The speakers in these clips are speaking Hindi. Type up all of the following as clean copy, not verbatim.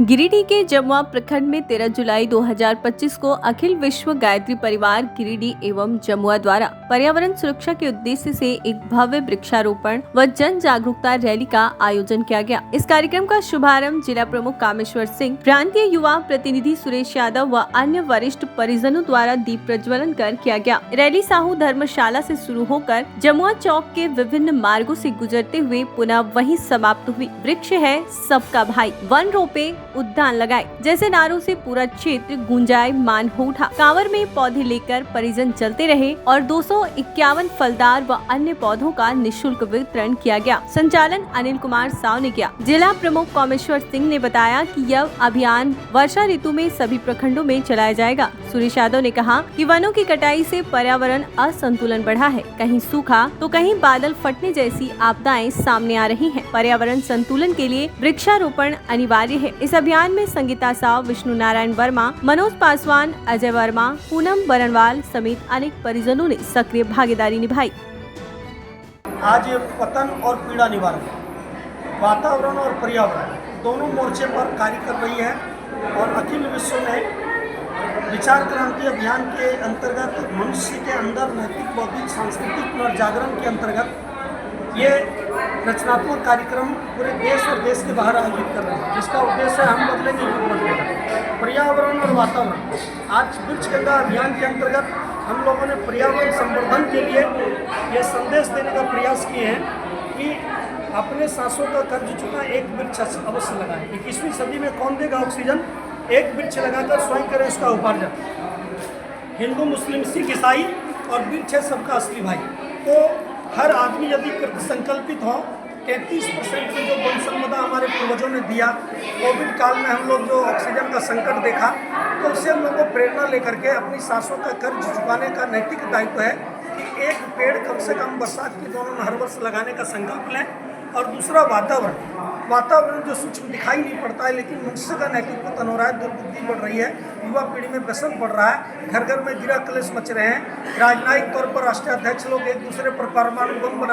गिरिडीह के जमुआ प्रखंड में 13 जुलाई 2025 को अखिल विश्व गायत्री परिवार गिरिडीह एवं जमुआ द्वारा पर्यावरण सुरक्षा के उद्देश्य से एक भव्य वृक्षारोपण व जन जागरूकता रैली का आयोजन किया गया। इस कार्यक्रम का शुभारंभ जिला प्रमुख कामेश्वर सिंह, प्रांतीय युवा प्रतिनिधि सुरेश यादव व अन्य वरिष्ठ परिजनों द्वारा दीप प्रज्वलन कर किया गया। रैली साहू धर्मशाला से शुरू होकर जमुआ चौक के विभिन्न मार्गों से गुजरते हुए पुनः वहीं समाप्त हुई। वृक्ष है सबका भाई, वन रोपे उद्यान लगाए जैसे नारों से पूरा क्षेत्र गूंजाए मान हो उठा। कांवर में पौधे लेकर परिजन चलते रहे और 251 फलदार व अन्य पौधों का निःशुल्क वितरण किया गया। संचालन अनिल कुमार साव ने किया। जिला प्रमुख कामेश्वर सिंह ने बताया कि यह अभियान वर्षा ऋतु में सभी प्रखंडों में चलाया जाएगा। सुरेश यादव ने कहा कि वनों की कटाई से पर्यावरण असंतुलन बढ़ा है, कहीं सूखा तो कहीं बादल फटने जैसी आपदाएं सामने आ रही हैं। पर्यावरण संतुलन के लिए वृक्षारोपण अनिवार्य है। इस अभियान में संगीता साव, विष्णु नारायण वर्मा, मनोज पासवान, अजय वर्मा, पूनम बरनवाल समेत अनेक परिजनों ने सक्रिय भागीदारी निभाई। आज पतन और पीड़ा निवारण, वातावरण और पर्यावरण दोनों मोर्चे पर कार्य कर रही है और अखिल विश्व में विचार क्रांति अभियान के अंतर्गत मनुष्य के अंदर नैतिक, बौद्धिक, सांस्कृतिक पुनर्जागरण के अंतर्गत ये रचनात्मक कार्यक्रम पूरे देश और देश के बाहर आयोजित कर रहे हैं, जिसका उद्देश्य है हम बदलेंगे युग बदलेंगे। पर्यावरण और वातावरण, आज वृक्ष गंगा अभियान के अंतर्गत हम लोगों ने पर्यावरण संवर्धन के लिए ये संदेश देने का प्रयास किए हैं कि अपने सांसों का कर्ज चुका एक वृक्ष अवश्य लगाएं। 21वीं सदी में कौन देगा ऑक्सीजन? एक वृक्ष लगाकर स्वयं करें उसका उपार्जन। हिंदू, मुस्लिम, सिख, ईसाई और वृक्ष है सबका असली भाई। तो हर आदमी यदि कृत संकल्पित हो, 33% की जो वन संपदा हमारे पूर्वजों ने दिया, कोविड काल में हम लोग जो ऑक्सीजन का संकट देखा, तो उससे हम लोग को प्रेरणा लेकर के अपनी सांसों का कर्ज चुकाने का नैतिक दायित्व है कि एक पेड़ कम से कम बरसात के दौरान हर वर्ष लगाने का संकल्प लें। और दूसरा वातावरण जो सूक्ष्म दिखाई नहीं पड़ता है, लेकिन मनुष्य का नैतिक पतन हो रहा है, दुर्बुद्धि बढ़ रही है, युवा पीढ़ी में व्यसन बढ़ रहा है, घर घर में गिरा कलेश मच रहे हैं। राजनयिक तौर पर राष्ट्रीय अध्यक्ष लोग एक दूसरे पर परमाणु बम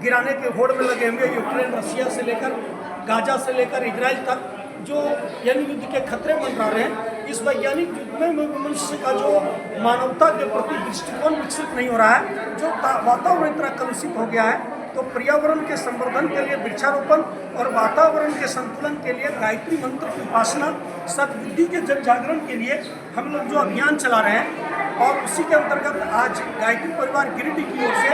गिराने के होड़ में लगे हुए। यूक्रेन, रशिया से लेकर गाजा से लेकर इजराइल तक जो यानी युद्ध के खतरे मंडरा रहे हैं, इस वैज्ञानिक युग में मनुष्य का जो मानवता के प्रति दृष्टिकोण विकसित नहीं हो रहा है, जो वातावरण इतना कलुषित हो गया है। तो पर्यावरण के संवर्धन के लिए वृक्षारोपण और वातावरण के संतुलन के लिए गायत्री मंत्र की उपासना, सद्बुद्धि के जन जागरण के लिए हम लोग जो अभियान चला रहे हैं, और उसी के अंतर्गत आज गायत्री परिवार गिरिडीह की ओर से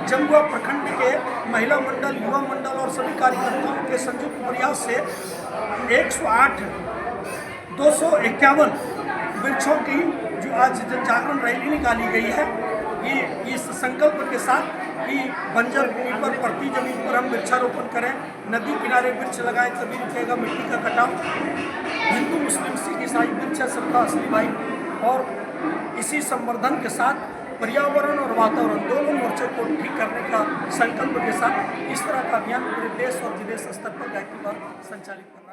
जमुआ प्रखंड के महिला मंडल, युवा मंडल और सभी कार्यकर्ताओं के संयुक्त प्रयास से 108 251 वृक्षों की जो आज जन जागरण रैली निकाली गई है। ये इस संकल्प के साथ कि बंजर भूमि पर, प्रति जमीन पर हम वृक्षारोपण करें, नदी किनारे वृक्ष लगाएं, तभी रुकेगा मिट्टी का कटाव। हिंदू, मुस्लिम, सिख, ईसाई वृक्ष है सबका असली भाई। और इसी संवर्धन के साथ पर्यावरण और वातावरण दोनों मोर्चों को ठीक करने का संकल्प के साथ इस तरह का अभियान पूरे देश और विदेश स्तर पर गायत्री बार संचालित कर